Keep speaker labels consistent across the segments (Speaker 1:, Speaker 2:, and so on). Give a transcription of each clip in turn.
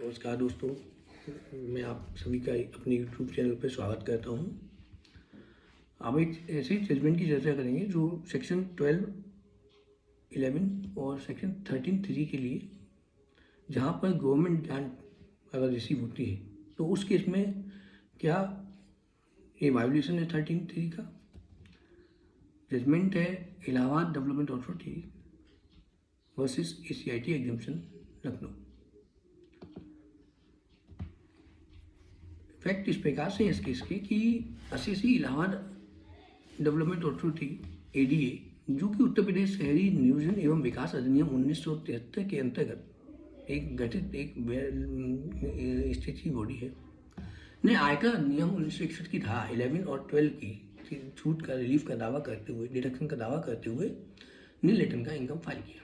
Speaker 1: नमस्कार दोस्तों, मैं आप सभी का अपने यूट्यूब चैनल पर स्वागत करता हूं। अब एक ऐसे जजमेंट की चर्चा करेंगे जो सेक्शन 12, 11 और सेक्शन 13(3) के लिए, जहां पर गवर्नमेंट ग्रांट अगर रिसीव होती है तो उस केस में क्या ये वायोलेशन है 13(3) का। जजमेंट है Allahabad development authority versus ACIT exemption Lucknow. Fact इस प्रकार से इस केस के कि SSC Allahabad development authority ADA, जो कि उत्तर प्रदेश शहरी नियोजन एवं विकास अधिनियम 1973 के अंतर्गत एक गठित एक स्टेचुटरी बॉडी है, ने आयकर नियम 1961 की धारा 11 और 12 की छूट का रिलीफ का दावा करते हुए, डिडक्शन का दावा करते हुए नील रिटर्न का इनकम फाइल किया।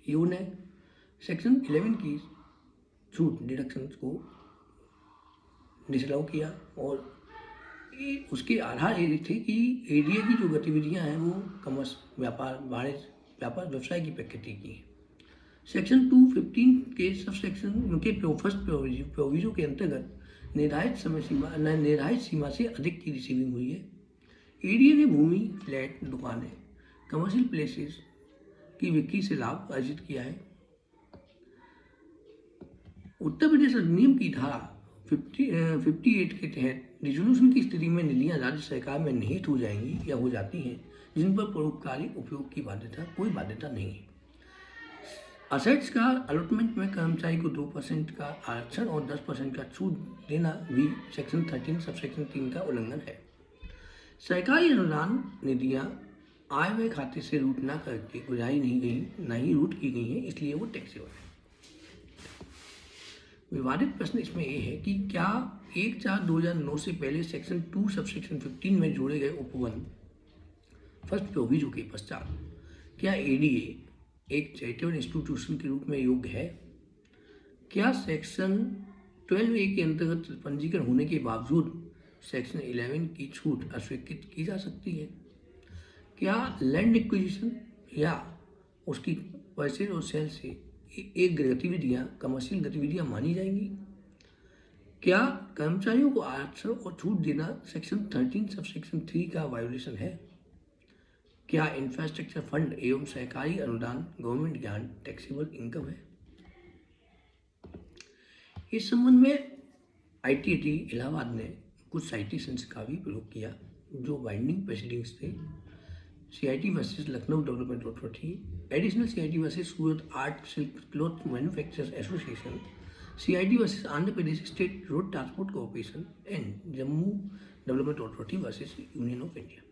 Speaker 1: ईओ ने सेक्शन 11 की छूट डिडक्शन को डिसअलाउ किया और उसके आधार ये थे कि ADA की जो गतिविधियां हैं वो कमर्स, व्यापार, वाणिज्य, व्यापार, व्यवसाय की प्रकृति की हैं। सेक्शन 215 के सब सेक्शन के फर्स्ट प्रोविजो के अंतर्गत निर्धारित सीमा से अधिक की रिसीविंग हुई है। ADA ने भूमि, फ्लैट, दुकानें, कमर्शियल प्लेसेस की बिक्री से लाभ अर्जित किया है। उत्तर प्रदेश अधिनियम की धारा 58 के तहत रिजोल्यूशन की स्थिति में निधियां राज्य सरकार में निहित हो जाएंगी या हो जाती हैं जिन पर परोपकारी उपयोग की कोई बाध्यता नहीं है। असेट्स का अलॉटमेंट में कर्मचारी को 2% का आरक्षण और 10% का छूट देना भी सेक्शन 13 सबसेक्शन 3 का उल्लंघन है। सरकारी अनुदान निधियां आय व्यय खाते से रूट न करके गुजारी नहीं गई, न ही रूट की गई हैं, इसलिए वो टैक्सेबल है। विवादित प्रश्न इसमें यह है कि क्या 1/4/2009 से पहले सेक्शन 2 सबसेक्शन 15 में जोड़े गए उपबंध फर्स्ट प्रोविजो के पश्चात क्या ADA एक चैरिटेबल इंस्टीट्यूशन के रूप में योग्य है? क्या सेक्शन 12A के अंतर्गत पंजीकरण होने के बावजूद सेक्शन 11 की छूट अस्वीकृत की जा सकती है? क्या लैंड एक्विजिशन या उसकी परचेज और सेल से एक गतिविधियां कमर्शियल गतिविधियां मानी जाएंगी? क्या कर्मचारियों को आरक्षण और छूट देना सेक्शन 13 सबसेक्शन 3 का वायोलेशन है? क्या इंफ्रास्ट्रक्चर फंड एवं सरकारी अनुदान गवर्नमेंट ग्रांट टैक्सेबल इनकम है? इस संबंध में ITAT इलाहाबाद ने कुछ साइटेशंस का भी प्रयोग किया जो बाइंडिंग प्रोसीडिंग्स थे। CIT versus Lucknow development authority, additional CIT versus Surat art silk cloth manufacturers association, CIT versus Andhra Pradesh state road transport corporation and Jammu development authority versus union of India.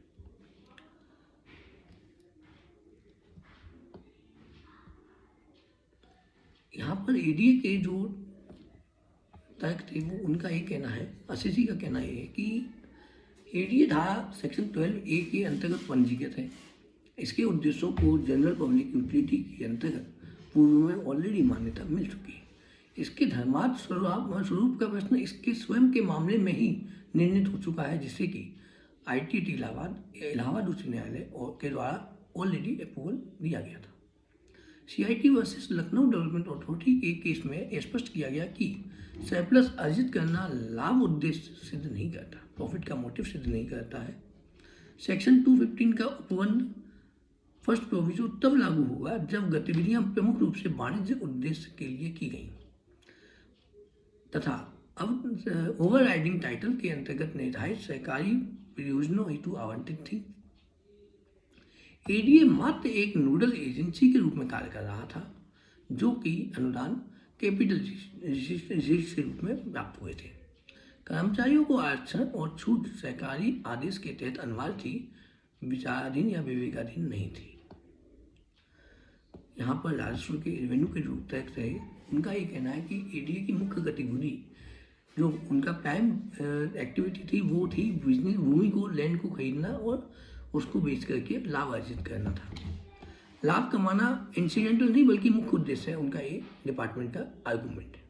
Speaker 1: यहाँ पर ADA के जो तर्क थे वो उनका ये कहना है, SSC का कहना ये है कि ADA धारा सेक्शन 12A के अंतर्गत पंजीकृत है। इसके उद्देश्यों को जनरल पब्लिक यूटिलिटी के अंतर्गत पूर्व में ऑलरेडी मान्यता मिल चुकी है। इसके धर्मार्थ स्वरूप का प्रश्न इसके स्वयं के मामले में ही निर्णित हो चुका है, जिससे कि ITAT इलाहाबाद उच्च न्यायालय के द्वारा ऑलरेडी अप्रूवल दिया गया था। CIT versus Lucknow development authority के केस में स्पष्ट किया गया कि सरप्लस अर्जित करना लाभ उद्देश्य सिद्ध नहीं करता, प्रॉफिट का मोटिव सिद्ध नहीं करता है। सेक्शन 215 का उपबंध फर्स्ट प्रोविजो तब लागू होगा जब गतिविधियां प्रमुख रूप से वाणिज्य उद्देश्य के लिए की गई तथा अब ओवरराइडिंग टाइटल के अंतर्गत निर्धारित सरकारी परियोजनाओं हेतु आवंटित थी। ADA मात्र एक नोडल एजेंसी के रूप में कार्य कर रहा था, जो कि अनुदान कैपिटल रजिस्ट्री के रूप में प्राप्त हुए थे। कर्मचारियों को आरक्षण और छूट सरकारी आदेश के तहत अनिवार्य थी, विचाराधीन या विवेकाधीन नहीं थी। यहाँ पर राजस्व के रेवेन्यू के जो टैक्स रहे, उनका ये कहना है कि ADA की मुख्य गतिविधि जो उनका प्राइम एक्टिविटी थी वो थी बिजनेस, भूमि को, लैंड को खरीदना और उसको बेच करके लाभ अर्जित करना था। लाभ कमाना इंसिडेंटल नहीं बल्कि मुख्य उद्देश्य है उनका, ये डिपार्टमेंट का आर्गूमेंट है।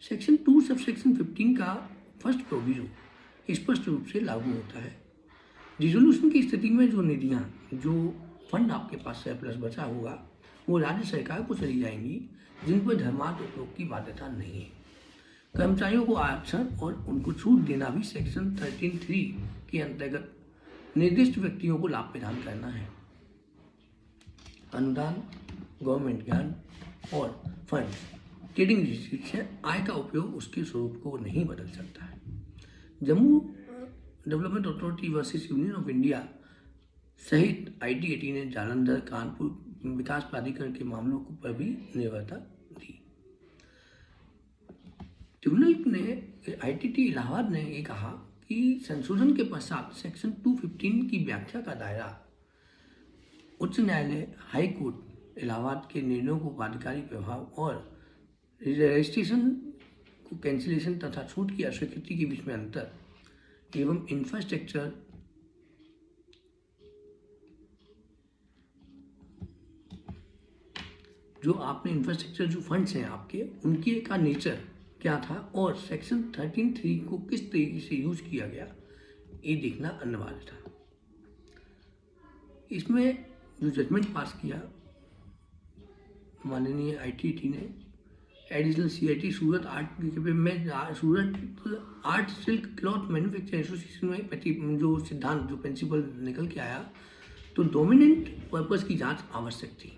Speaker 1: सेक्शन 2 सबसेक्शन 15 का फर्स्ट प्रोविजो स्पष्ट रूप से लागू होता है। रिजोल्यूशन की स्थिति में जो निधियां, जो फंड आपके पास सरप्लस बचा होगा वो राज्य सरकार को चली जाएंगी जिन पर धर्मार्थ उपयोग की बाध्यता नहीं है। कर्मचारियों को आरक्षण और उनको छूट देना भी सेक्शन 13(3) के अंतर्गत निर्दिष्ट व्यक्तियों को लाभ प्रदान करना है। अनुदान, गवर्नमेंट ग्रांट और फंड ट्रेडिंग रिसीट्स से आय का उपयोग उसके स्वरूप को नहीं बदल सकता है। Jammu development authority versus union of India सहित ITAT ने जालंधर कानपुर विकास प्राधिकरण के मामलों पर भी निर्भरता दी। ट्रिब्यूनल ने ITT इलाहाबाद ने ये कहा कि संशोधन के पश्चात सेक्शन 215 की व्याख्या का दायरा उच्च न्यायालय, हाई कोर्ट इलाहाबाद के निर्णयों को बाध्यकारी प्रभाव और रजिस्ट्रेशन को कैंसिलेशन तथा छूट की अस्वीकृति के बीच में अंतर एवं इंफ्रास्ट्रक्चर जो फंड्स हैं आपके उनके का नेचर क्या था और सेक्शन 13(3) को किस तरीके से यूज किया गया ये देखना अनिवार्य था। इसमें जो जजमेंट पास किया माननीय ITT ने additional CIT Surat art silk cloth manufacture association में जो सिद्धांत जो प्रिंसिपल निकल के आया तो डोमिनेंट पर्पस की जांच आवश्यक थी।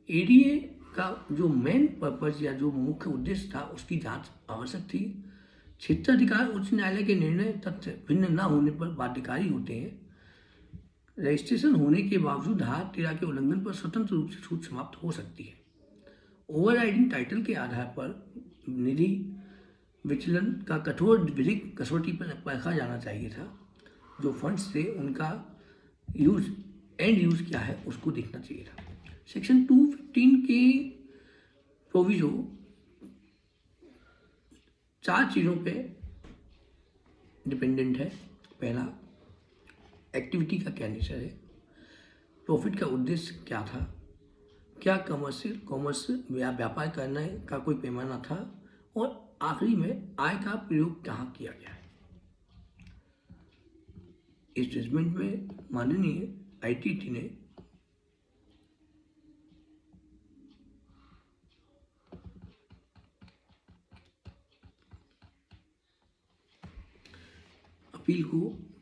Speaker 1: ADA का जो मेन पर्पस या जो मुख्य उद्देश्य था उसकी जांच आवश्यक थी। क्षेत्राधिकार उच्च न्यायालय के निर्णय तथ्य भिन्न न होने पर बाध्यकारी होते हैं। रजिस्ट्रेशन होने के बावजूद धारा 13 के उल्लंघन पर स्वतंत्र रूप से छूट समाप्त हो सकती है। ओवरराइडिंग टाइटल के आधार पर निधि विचलन का कठोर विधिक कसौटी पर परखा जाना चाहिए था। जो फंड्स थे उनका एंड यूज क्या है उसको देखना चाहिए था। सेक्शन 215 के प्रोविजो 4 चीज़ों पे डिपेंडेंट है। पहला, एक्टिविटी का क्या नेचर है, प्रॉफिट का उद्देश्य क्या था, क्या कॉमर्स या व्यापार करने का कोई पैमाना था और आखिरी में आय का प्रयोग कहाँ किया गया है। इस जजमेंट में माननीय ITT ने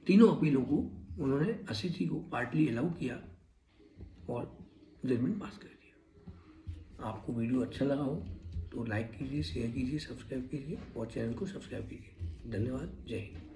Speaker 1: तीनों अपीलों को उन्होंने 80 को पार्टली अलाउ किया और जजमेंट पास कर दिया। आपको वीडियो अच्छा लगा हो तो लाइक कीजिए, शेयर कीजिए, सब्सक्राइब कीजिए और चैनल को सब्सक्राइब कीजिए। धन्यवाद। जय हिंद।